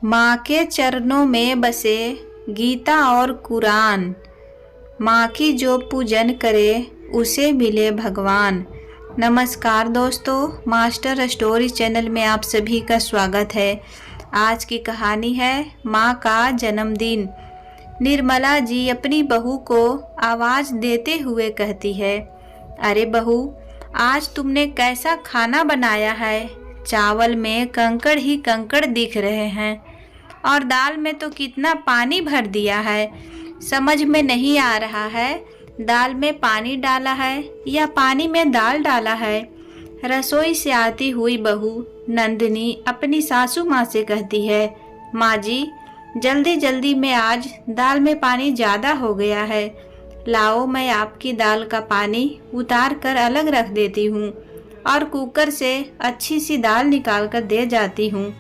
माँ के चरणों में बसे गीता और कुरान। माँ की जो पूजन करे उसे मिले भगवान। नमस्कार दोस्तों, मास्टर स्टोरी चैनल में आप सभी का स्वागत है। आज की कहानी है माँ का जन्मदिन। निर्मला जी अपनी बहू को आवाज़ देते हुए कहती है, अरे बहू, आज तुमने कैसा खाना बनाया है। चावल में कंकड़ ही कंकड़ दिख रहे हैं और दाल में तो कितना पानी भर दिया है। समझ में नहीं आ रहा है, दाल में पानी डाला है या पानी में दाल डाला है। रसोई से आती हुई बहू नंदिनी अपनी सासू माँ से कहती है, माँ जी, जल्दी जल्दी में आज दाल में पानी ज़्यादा हो गया है। लाओ, मैं आपकी दाल का पानी उतार कर अलग रख देती हूँ और कुकर से अच्छी सी दाल निकाल कर दे जाती हूँ।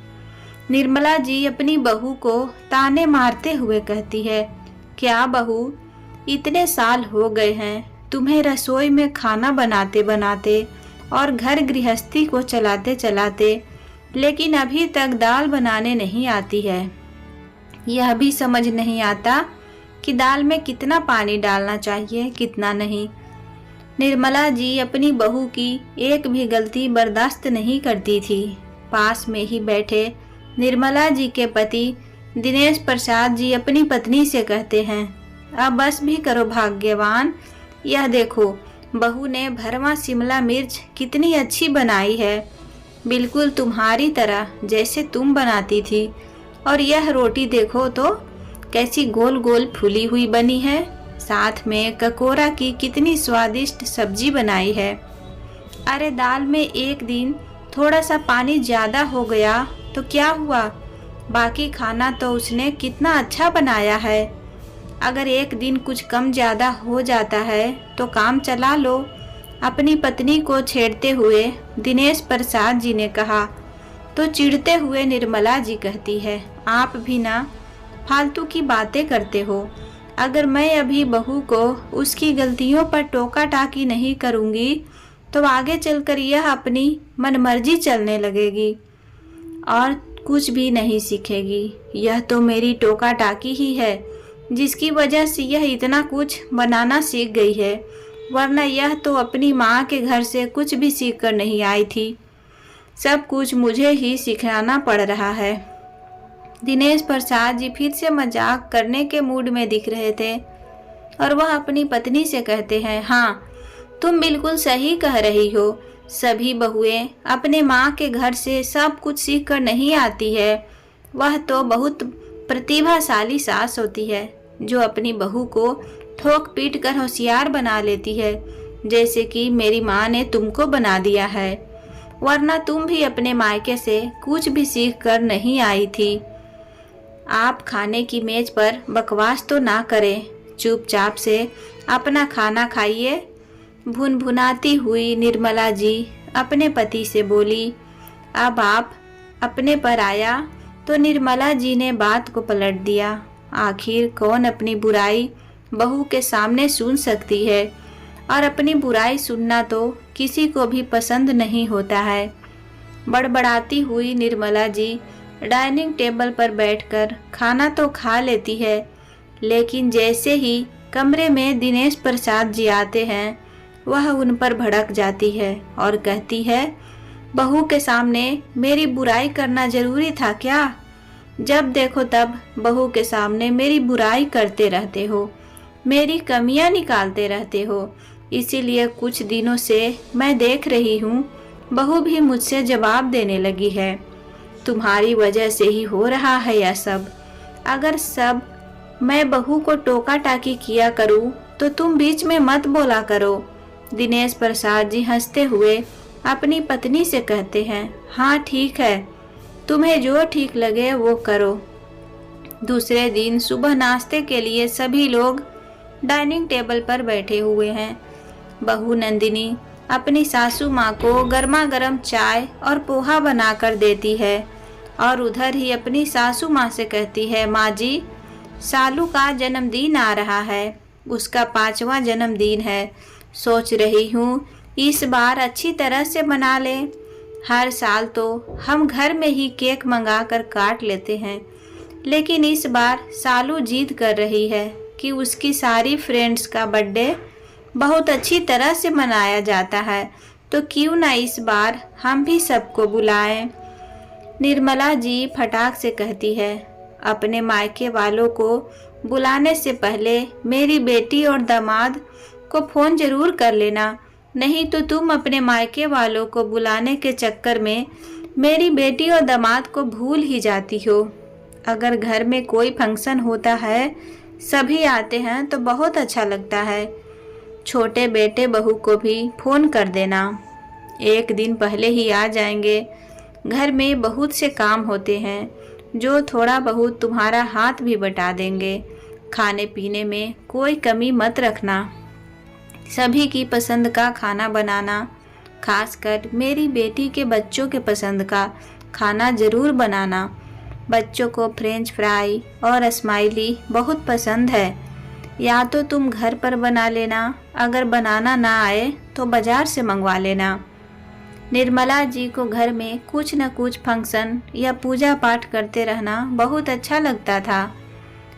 निर्मला जी अपनी बहू को ताने मारते हुए कहती है, क्या बहू, इतने साल हो गए हैं तुम्हें रसोई में खाना बनाते बनाते और घर गृहस्थी को चलाते चलाते, लेकिन अभी तक दाल बनाने नहीं आती है। यह भी समझ नहीं आता कि दाल में कितना पानी डालना चाहिए, कितना नहीं। निर्मला जी अपनी बहू की एक भी गलती बर्दाश्त नहीं करती थी। पास में ही बैठे निर्मला जी के पति दिनेश प्रसाद जी अपनी पत्नी से कहते हैं, अब बस भी करो भाग्यवान, यह देखो बहू ने भरवा शिमला मिर्च कितनी अच्छी बनाई है, बिल्कुल तुम्हारी तरह जैसे तुम बनाती थी। और यह रोटी देखो तो कैसी गोल गोल फूली हुई बनी है। साथ में ककोरा की कितनी स्वादिष्ट सब्जी बनाई है। अरे दाल में एक दिन थोड़ा सा पानी ज़्यादा हो गया तो क्या हुआ, बाकी खाना तो उसने कितना अच्छा बनाया है। अगर एक दिन कुछ कम ज़्यादा हो जाता है तो काम चला लो। अपनी पत्नी को छेड़ते हुए दिनेश प्रसाद जी ने कहा तो चिढ़ते हुए निर्मला जी कहती है, आप भी ना फालतू की बातें करते हो। अगर मैं अभी बहू को उसकी गलतियों पर टोका टाकी नहीं करूँगी तो आगे चलकर यह अपनी मनमर्जी चलने लगेगी और कुछ भी नहीं सीखेगी। यह तो मेरी टोका टाकी ही है जिसकी वजह से यह इतना कुछ बनाना सीख गई है, वरना यह तो अपनी माँ के घर से कुछ भी सीख कर नहीं आई थी। सब कुछ मुझे ही सिखाना पड़ रहा है। दिनेश प्रसाद जी फिर से मजाक करने के मूड में दिख रहे थे और वह अपनी पत्नी से कहते हैं, हाँ, तुम बिल्कुल सही कह रही हो। सभी बहुएं अपने माँ के घर से सब कुछ सीख कर नहीं आती है। वह तो बहुत प्रतिभाशाली सास होती है जो अपनी बहू को ठोक पीट कर होशियार बना लेती है, जैसे कि मेरी माँ ने तुमको बना दिया है, वरना तुम भी अपने मायके से कुछ भी सीख कर नहीं आई थी। आप खाने की मेज पर बकवास तो ना करें, चुपचाप से अपना खाना खाइए। भुनभुनाती हुई निर्मला जी अपने पति से बोली। अब आप अपने पर आया तो निर्मला जी ने बात को पलट दिया। आखिर कौन अपनी बुराई बहू के सामने सुन सकती है, और अपनी बुराई सुनना तो किसी को भी पसंद नहीं होता है। बड़बड़ाती हुई निर्मला जी डाइनिंग टेबल पर बैठकर खाना तो खा लेती है, लेकिन जैसे ही कमरे में दिनेश प्रसाद जी आते हैं वह उन पर भड़क जाती है और कहती है, बहू के सामने मेरी बुराई करना जरूरी था क्या? जब देखो तब बहू के सामने मेरी बुराई करते रहते हो, मेरी कमियां निकालते रहते हो। इसीलिए कुछ दिनों से मैं देख रही हूँ बहू भी मुझसे जवाब देने लगी है। तुम्हारी वजह से ही हो रहा है यह सब। अगर सब मैं बहू को टोका टाकी किया करूँ तो तुम बीच में मत बोला करो। दिनेश प्रसाद जी हंसते हुए अपनी पत्नी से कहते हैं, हाँ ठीक है, तुम्हें जो ठीक लगे वो करो। दूसरे दिन सुबह नाश्ते के लिए सभी लोग डाइनिंग टेबल पर बैठे हुए हैं। बहू नंदिनी अपनी सासू माँ को गर्मा गर्म चाय और पोहा बनाकर देती है और उधर ही अपनी सासू माँ से कहती है, माँ जी, सालू का जन्मदिन आ रहा है, उसका 5वां जन्मदिन है। सोच रही हूँ इस बार अच्छी तरह से मना ले। हर साल तो हम घर में ही केक मंगाकर काट लेते हैं, लेकिन इस बार सालू जिद कर रही है कि उसकी सारी फ्रेंड्स का बर्थडे बहुत अच्छी तरह से मनाया जाता है, तो क्यों ना इस बार हम भी सबको बुलाएं। निर्मला जी फटाक से कहती है, अपने मायके वालों को बुलाने से पहले मेरी बेटी और दामाद को फ़ोन ज़रूर कर लेना, नहीं तो तुम अपने मायके वालों को बुलाने के चक्कर में मेरी बेटी और दामाद को भूल ही जाती हो। अगर घर में कोई फंक्शन होता है, सभी आते हैं तो बहुत अच्छा लगता है। छोटे बेटे बहू को भी फ़ोन कर देना, एक दिन पहले ही आ जाएंगे। घर में बहुत से काम होते हैं जो थोड़ा बहुत तुम्हारा हाथ भी बटा देंगे। खाने पीने में कोई कमी मत रखना, सभी की पसंद का खाना बनाना, खासकर मेरी बेटी के बच्चों के पसंद का खाना ज़रूर बनाना। बच्चों को फ्रेंच फ्राई और स्माइली बहुत पसंद है, या तो तुम घर पर बना लेना, अगर बनाना ना आए तो बाज़ार से मंगवा लेना। निर्मला जी को घर में कुछ न कुछ फंक्शन या पूजा पाठ करते रहना बहुत अच्छा लगता था,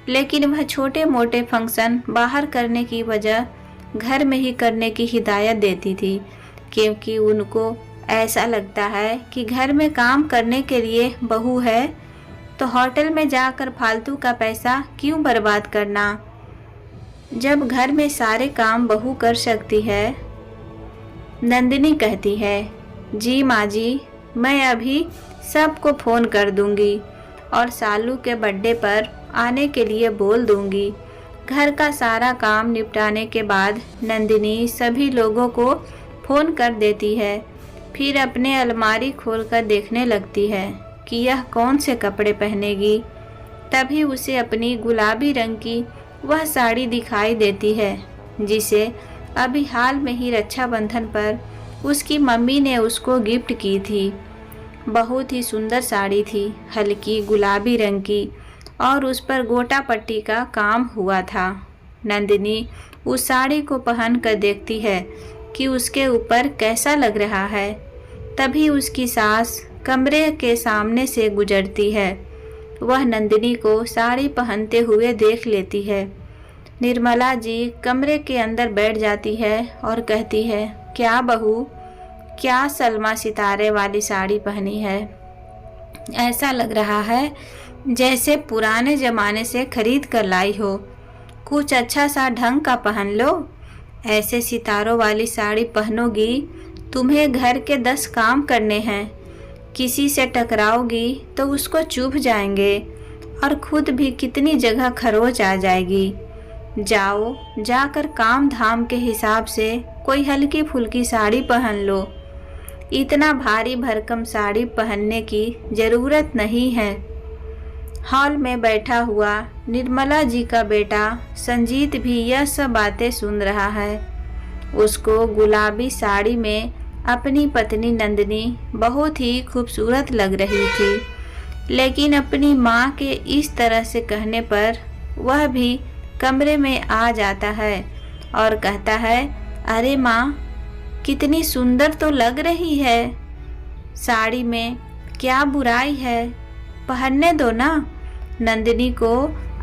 लेकिन वह छोटे मोटे फंक्शन बाहर करने की वजह घर में ही करने की हिदायत देती थी, क्योंकि उनको ऐसा लगता है कि घर में काम करने के लिए बहू है तो होटल में जाकर फालतू का पैसा क्यों बर्बाद करना, जब घर में सारे काम बहू कर सकती है। नंदिनी कहती है, जी माँ जी, मैं अभी सबको फ़ोन कर दूंगी और सालू के बर्थडे पर आने के लिए बोल दूंगी। घर का सारा काम निपटाने के बाद नंदिनी सभी लोगों को फ़ोन कर देती है, फिर अपने अलमारी खोलकर देखने लगती है कि यह कौन से कपड़े पहनेगी। तभी उसे अपनी गुलाबी रंग की वह साड़ी दिखाई देती है, जिसे अभी हाल में ही रक्षाबंधन पर उसकी मम्मी ने उसको गिफ्ट की थी। बहुत ही सुंदर साड़ी थी, हल्की गुलाबी रंग की, और उस पर गोटा पट्टी का काम हुआ था। नंदिनी उस साड़ी को पहन कर देखती है कि उसके ऊपर कैसा लग रहा है। तभी उसकी सास कमरे के सामने से गुजरती है, वह नंदिनी को साड़ी पहनते हुए देख लेती है। निर्मला जी कमरे के अंदर बैठ जाती है और कहती है, क्या बहू, क्या सलमा सितारे वाली साड़ी पहनी है, ऐसा लग रहा है जैसे पुराने ज़माने से खरीद कर लाई हो। कुछ अच्छा सा ढंग का पहन लो, ऐसे सितारों वाली साड़ी पहनोगी तुम्हें घर के 10 काम करने हैं, किसी से टकराओगी तो उसको चुभ जाएंगे और खुद भी कितनी जगह खरोच आ जाएगी। जाओ, जाकर काम धाम के हिसाब से कोई हल्की फुल्की साड़ी पहन लो, इतना भारी भरकम साड़ी पहनने की ज़रूरत नहीं है। हॉल में बैठा हुआ निर्मला जी का बेटा संजीत भी यह सब बातें सुन रहा है। उसको गुलाबी साड़ी में अपनी पत्नी नंदिनी बहुत ही खूबसूरत लग रही थी, लेकिन अपनी माँ के इस तरह से कहने पर वह भी कमरे में आ जाता है और कहता है, अरे माँ, कितनी सुंदर तो लग रही है, साड़ी में क्या बुराई है, पहनने दो ना। नंदिनी को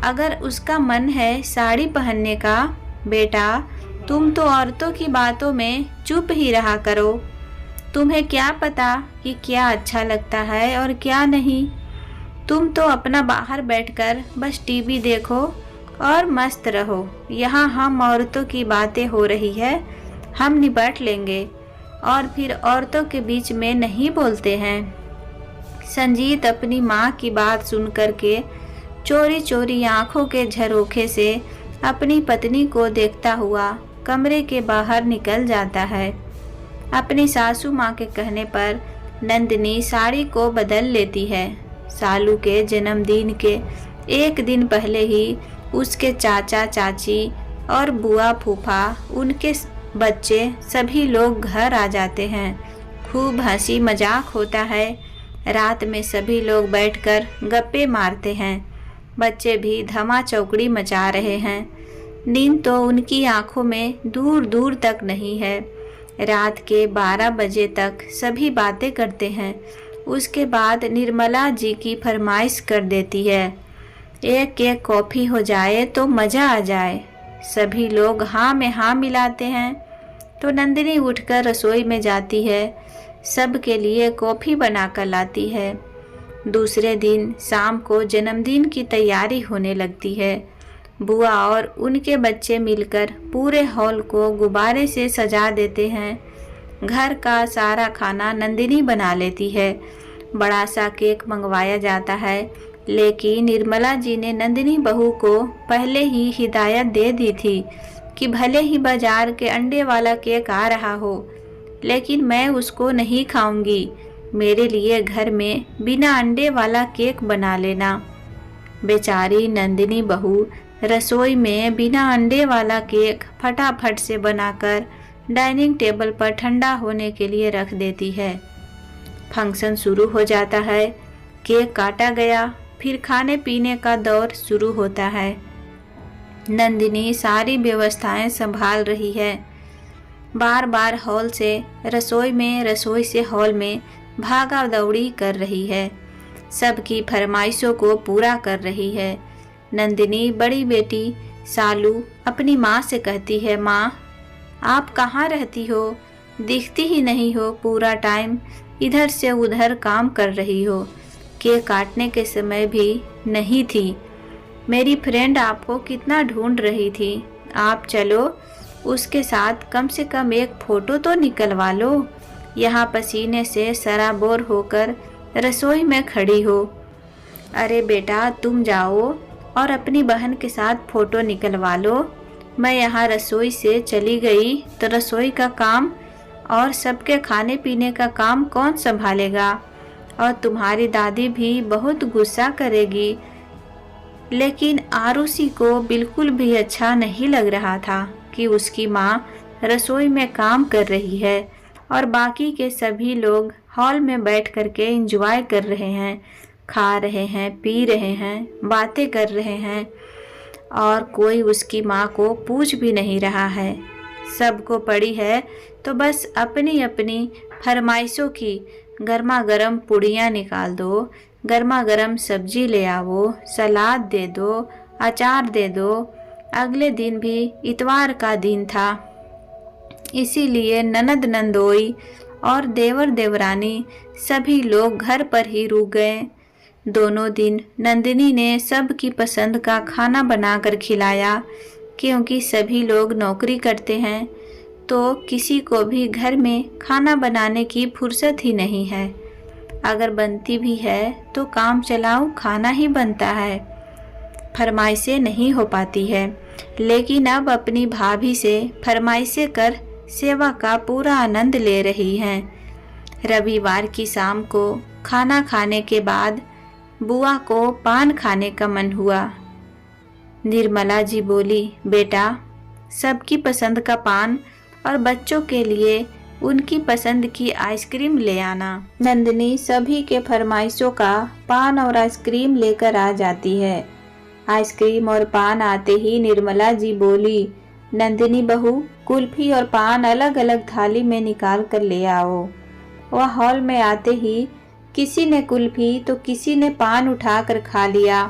अगर उसका मन है साड़ी पहनने का, बेटा तुम तो औरतों की बातों में चुप ही रहा करो, तुम्हें क्या पता कि क्या अच्छा लगता है और क्या नहीं। तुम तो अपना बाहर बैठकर बस टीवी देखो और मस्त रहो, यहाँ हम औरतों की बातें हो रही है, हम निपट लेंगे और फिर औरतों के बीच में नहीं बोलते हैं। संजीत अपनी माँ की बात सुन कर के चोरी चोरी आंखों के झरोखे से अपनी पत्नी को देखता हुआ कमरे के बाहर निकल जाता है। अपनी सासू माँ के कहने पर नंदिनी साड़ी को बदल लेती है। सालू के जन्मदिन के एक दिन पहले ही उसके चाचा चाची और बुआ फूफा, उनके बच्चे, सभी लोग घर आ जाते हैं। खूब हंसी मजाक होता है। रात में सभी लोग बैठकर गप्पे मारते हैं। बच्चे भी धमा चौकड़ी मचा रहे हैं। नींद तो उनकी आंखों में दूर दूर तक नहीं है। रात के 12 बजे तक सभी बातें करते हैं। उसके बाद निर्मला जी की फरमाइश कर देती है, एक एक कॉफ़ी हो जाए तो मज़ा आ जाए। सभी लोग हाँ में हाँ मिलाते हैं। तो नंदिनी उठकर रसोई में जाती है, सबके लिए कॉफ़ी बनाकर लाती है। दूसरे दिन शाम को जन्मदिन की तैयारी होने लगती है। बुआ और उनके बच्चे मिलकर पूरे हॉल को गुब्बारे से सजा देते हैं। घर का सारा खाना नंदिनी बना लेती है। बड़ा सा केक मंगवाया जाता है, लेकिन निर्मला जी ने नंदिनी बहू को पहले ही हिदायत दे दी थी कि भले ही बाजार के अंडे वाला केक आ रहा हो, लेकिन मैं उसको नहीं खाऊंगी। मेरे लिए घर में बिना अंडे वाला केक बना लेना। बेचारी नंदिनी बहू रसोई में बिना अंडे वाला केक फटाफट से बनाकर डाइनिंग टेबल पर ठंडा होने के लिए रख देती है। फंक्शन शुरू हो जाता है। केक काटा गया, फिर खाने पीने का दौर शुरू होता है। नंदिनी सारी व्यवस्थाएं संभाल रही है। बार बार हॉल से रसोई में, रसोई से हॉल में भागा दौड़ी कर रही है। सबकी फरमाइशों को पूरा कर रही है। नंदिनी बड़ी बेटी सालू अपनी माँ से कहती है, माँ आप कहाँ रहती हो? दिखती ही नहीं हो, पूरा टाइम इधर से उधर काम कर रही हो। केक काटने के समय भी नहीं थी। मेरी फ्रेंड आपको कितना ढूंढ रही थी। आप चलो उसके साथ कम से कम एक फ़ोटो तो निकलवा लो। यहाँ पसीने से सराबोर होकर रसोई में खड़ी हो। अरे बेटा तुम जाओ और अपनी बहन के साथ फ़ोटो निकलवा लो। मैं यहाँ रसोई से चली गई तो रसोई का काम और सबके खाने पीने का काम कौन संभालेगा? और तुम्हारी दादी भी बहुत गुस्सा करेगी। लेकिन आरुषि को बिल्कुल भी अच्छा नहीं लग रहा था कि उसकी माँ रसोई में काम कर रही है और बाकी के सभी लोग हॉल में बैठ कर के एंजॉय कर रहे हैं, खा रहे हैं, पी रहे हैं, बातें कर रहे हैं और कोई उसकी माँ को पूछ भी नहीं रहा है। सबको पड़ी है तो बस अपनी अपनी फरमाइशों की। गर्मा गर्म पुड़ियाँ निकाल दो, गर्मा गर्म सब्जी ले आओ, सलाद दे दो, अचार दे दो। अगले दिन भी इतवार का दिन था, इसीलिए ननद नंदोई और देवर देवरानी सभी लोग घर पर ही रुक गए। दोनों दिन नंदिनी ने सबकी पसंद का खाना बनाकर खिलाया, क्योंकि सभी लोग नौकरी करते हैं तो किसी को भी घर में खाना बनाने की फुर्सत ही नहीं है। अगर बनती भी है तो काम चलाऊ खाना ही बनता है, फरमाइशें नहीं हो पाती है। लेकिन अब अपनी भाभी से फरमाइशें कर सेवा का पूरा आनंद ले रही हैं। रविवार की शाम को खाना खाने के बाद बुआ को पान खाने का मन हुआ। निर्मला जी बोली, बेटा सबकी पसंद का पान और बच्चों के लिए उनकी पसंद की आइसक्रीम ले आना। नंदिनी सभी के फरमाइशों का पान और आइसक्रीम लेकर आ जाती है। आइसक्रीम और पान आते ही निर्मला जी बोली, नंदिनी बहू कुल्फी और पान अलग अलग थाली में निकाल कर ले आओ। वह हॉल में आते ही किसी ने कुल्फी तो किसी ने पान उठाकर खा लिया।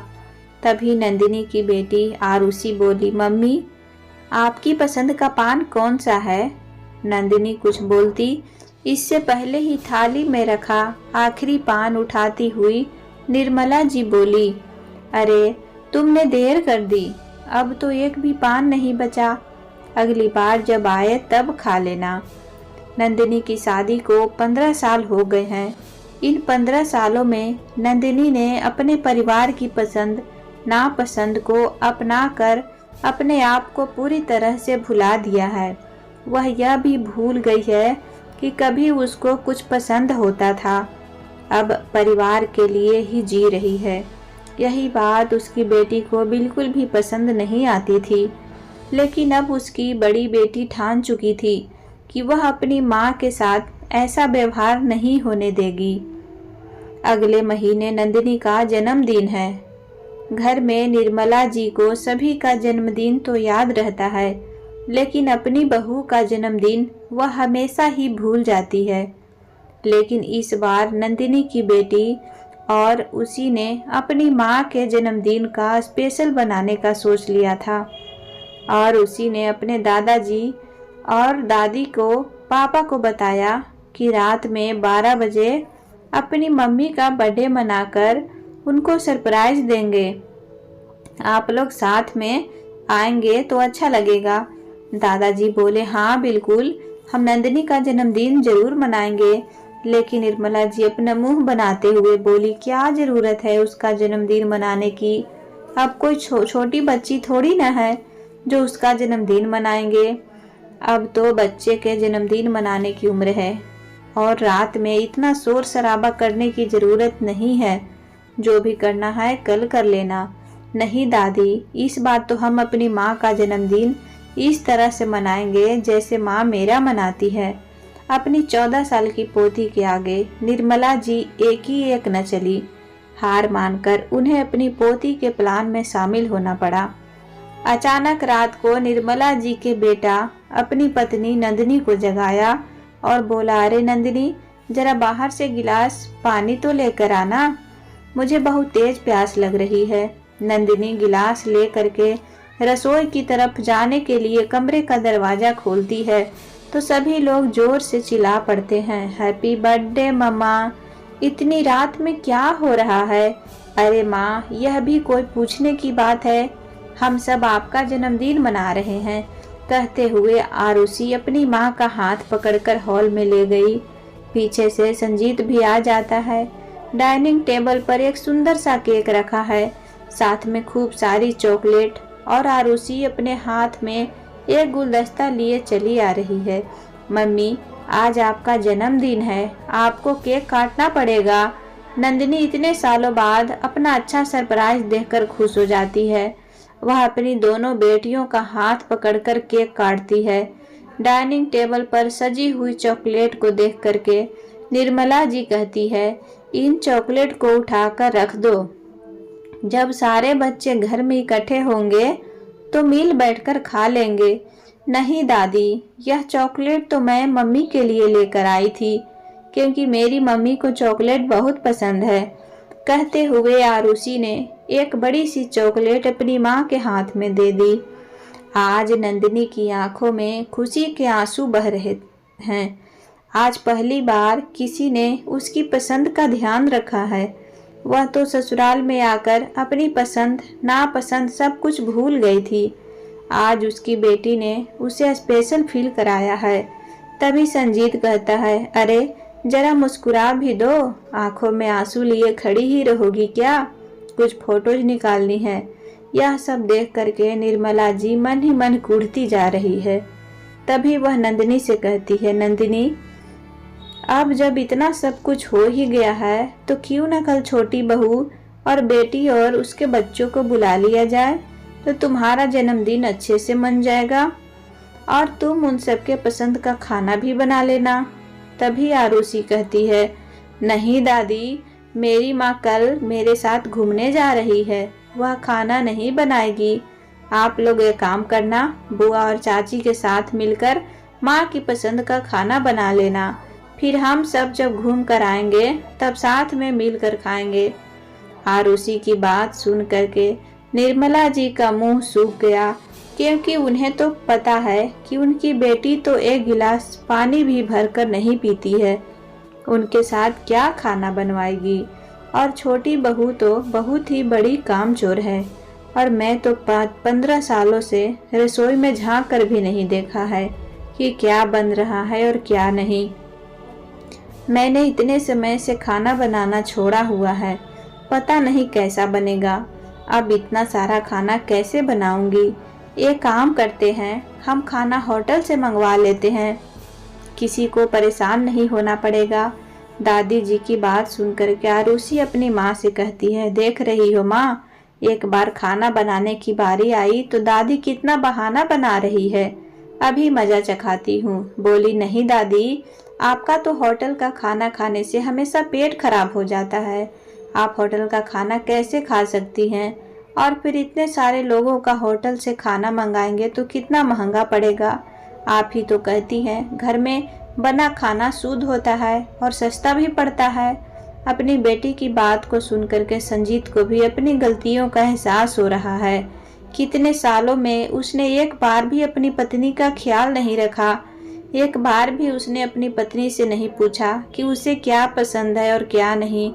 तभी नंदिनी की बेटी आरुषि बोली, मम्मी आपकी पसंद का पान कौन सा है? नंदिनी कुछ बोलती इससे पहले ही थाली में रखा आखिरी पान उठाती हुई निर्मला जी बोली, अरे तुमने देर कर दी, अब तो एक भी पान नहीं बचा। अगली बार जब आए तब खा लेना। नंदिनी की शादी को 15 साल हो गए हैं। इन 15 सालों में नंदिनी ने अपने परिवार की पसंद नापसंद को अपना कर अपने आप को पूरी तरह से भुला दिया है। वह यह भी भूल गई है कि कभी उसको कुछ पसंद होता था। अब परिवार के लिए ही जी रही है। यही बात उसकी बेटी को बिल्कुल भी पसंद नहीं आती थी, लेकिन अब उसकी बड़ी बेटी ठान चुकी थी कि वह अपनी माँ के साथ ऐसा व्यवहार नहीं होने देगी। अगले महीने नंदिनी का जन्मदिन है। घर में निर्मला जी को सभी का जन्मदिन तो याद रहता है, लेकिन अपनी बहू का जन्मदिन वह हमेशा ही भूल जाती है। लेकिन इस बार नंदिनी की बेटी और उसी ने अपनी माँ के जन्मदिन का स्पेशल बनाने का सोच लिया था और उसी ने अपने दादाजी और दादी को पापा को बताया कि रात में 12 बजे अपनी मम्मी का बर्थडे मनाकर उनको सरप्राइज देंगे। आप लोग साथ में आएंगे तो अच्छा लगेगा। दादाजी बोले, हाँ बिल्कुल, हम नंदिनी का जन्मदिन जरूर मनाएंगे। लेकिन निर्मला जी अपना मुंह बनाते हुए बोली, क्या जरूरत है उसका जन्मदिन मनाने की? अब कोई छोटी बच्ची थोड़ी ना है जो उसका जन्मदिन मनाएंगे। अब तो बच्चे के जन्मदिन मनाने की उम्र है और रात में इतना शोर शराबा करने की जरूरत नहीं है। जो भी करना है कल कर लेना। नहीं दादी, इस बार तो हम अपनी माँ का जन्मदिन इस तरह से मनाएंगे जैसे माँ मेरा मनाती है। अपनी 14 साल की पोती के आगे निर्मला जी एक ही एक न चली। हार मानकर उन्हें अपनी पोती के प्लान में शामिल होना पड़ा। अचानक रात को निर्मला जी के बेटा अपनी पत्नी नंदिनी को जगाया और बोला, अरे नंदिनी, जरा बाहर से गिलास पानी तो लेकर आना, मुझे बहुत तेज प्यास लग रही है। नंदिनी गिलास ले करके रसोई की तरफ जाने के लिए कमरे का दरवाजा खोलती है तो सभी लोग जोर से चिल्ला पड़ते हैं, हैप्पी बर्थडे मम्मा, इतनी रात में क्या हो रहा है? अरे माँ, यह भी कोई पूछने की बात है? हम सब आपका जन्मदिन मना रहे हैं। कहते हुए आरुषि अपनी माँ का हाथ पकड़कर हॉल में ले गई। पीछे से संजीत भी आ जाता है। डाइनिंग टेबल पर एक सुंदर सा केक रखा है, साथ में खूब सारी चॉकलेट, और आरुषि अपने हाथ में एक गुलदस्ता लिए चली आ रही है। मम्मी, आज आपका जन्मदिन है, आपको केक काटना पड़ेगा। नंदिनी इतने सालों बाद अपना अच्छा सरप्राइज देखकर खुश हो जाती है। वह अपनी दोनों बेटियों का हाथ पकड़कर केक काटती है। डाइनिंग टेबल पर सजी हुई चॉकलेट को देख करके निर्मला जी कहती है, इन चॉकलेट को उठाकर रख दो। जब सारे बच्चे घर में इकट्ठे होंगे तो मिल बैठकर खा लेंगे। नहीं दादी, यह चॉकलेट तो मैं मम्मी के लिए लेकर आई थी, क्योंकि मेरी मम्मी को चॉकलेट बहुत पसंद है। कहते हुए आरुषि ने एक बड़ी सी चॉकलेट अपनी माँ के हाथ में दे दी। आज नंदिनी की आंखों में खुशी के आंसू बह रहे हैं। आज पहली बार किसी ने उसकी पसंद का ध्यान रखा है। वह तो ससुराल में आकर अपनी पसंद नापसंद सब कुछ भूल गई थी। आज उसकी बेटी ने उसे स्पेशल फील कराया है। तभी संजीत कहता है, अरे जरा मुस्कुरा भी दो, आंखों में आंसू लिए खड़ी ही रहोगी क्या? कुछ फोटोज निकालनी है। यह सब देख करके निर्मला जी मन ही मन कूढ़ती जा रही है। तभी वह नंदिनी से कहती है, नंदिनी, अब जब इतना सब कुछ हो ही गया है तो क्यों न कल छोटी बहू और बेटी और उसके बच्चों को बुला लिया जाए, तो तुम्हारा जन्मदिन अच्छे से मन जाएगा और तुम उन सबके पसंद का खाना भी बना लेना। तभी आरुषि कहती है, नहीं दादी, मेरी माँ कल मेरे साथ घूमने जा रही है, वह खाना नहीं बनाएगी। आप लोग एक काम करना, बुआ और चाची के साथ मिलकर माँ की पसंद का खाना बना लेना, फिर हम सब जब घूम कर आएंगे तब साथ में मिलकर खाएंगे। आरुषि की बात सुन करके निर्मला जी का मुंह सूख गया, क्योंकि उन्हें तो पता है कि उनकी बेटी तो एक गिलास पानी भी भरकर नहीं पीती है, उनके साथ क्या खाना बनवाएगी। और छोटी बहू तो बहुत ही बड़ी कामचोर है, और मैं तो 15 सालों से रसोई में झांक कर भी नहीं देखा है कि क्या बन रहा है और क्या नहीं। मैंने इतने समय से खाना बनाना छोड़ा हुआ है, पता नहीं कैसा बनेगा। अब इतना सारा खाना कैसे बनाऊंगी? एक काम करते हैं, हम खाना होटल से मंगवा लेते हैं, किसी को परेशान नहीं होना पड़ेगा। दादी जी की बात सुनकर के आरुषि अपनी माँ से कहती है, देख रही हो माँ, एक बार खाना बनाने की बारी आई तो दादी कितना बहाना बना रही है, अभी मजा चखाती हूँ। बोली, नहीं दादी, आपका तो होटल का खाना खाने से हमेशा पेट खराब हो जाता है, आप होटल का खाना कैसे खा सकती हैं? और फिर इतने सारे लोगों का होटल से खाना मंगाएंगे तो कितना महंगा पड़ेगा। आप ही तो कहती हैं घर में बना खाना शुद्ध होता है और सस्ता भी पड़ता है। अपनी बेटी की बात को सुनकर के संजीत को भी अपनी गलतियों का एहसास हो रहा है। कितने सालों में उसने एक बार भी अपनी पत्नी का ख्याल नहीं रखा। एक बार भी उसने अपनी पत्नी से नहीं पूछा कि उसे क्या पसंद है और क्या नहीं।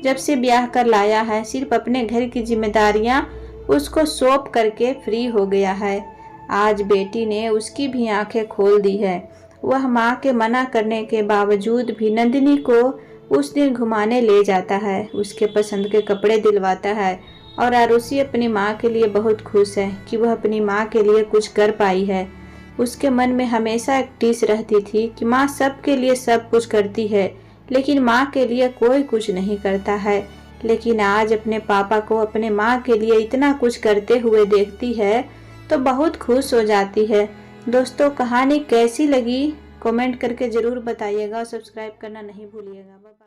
जब से ब्याह कर लाया है सिर्फ अपने घर की जिम्मेदारियां उसको सौंप करके फ्री हो गया है। आज बेटी ने उसकी भी आंखें खोल दी है। वह माँ के मना करने के बावजूद भी नंदिनी को उस दिन घुमाने ले जाता है, उसके पसंद के कपड़े दिलवाता है और आरुषि अपनी माँ के लिए बहुत खुश है कि वह अपनी माँ के लिए कुछ कर पाई है। उसके मन में हमेशा एक टीस रहती थी कि माँ सबके लिए सब कुछ करती है लेकिन माँ के लिए कोई कुछ नहीं करता है। लेकिन आज अपने पापा को अपने माँ के लिए इतना कुछ करते हुए देखती है तो बहुत खुश हो जाती है। दोस्तों, कहानी कैसी लगी कमेंट करके ज़रूर बताइएगा और सब्सक्राइब करना नहीं भूलिएगा। Bye bye.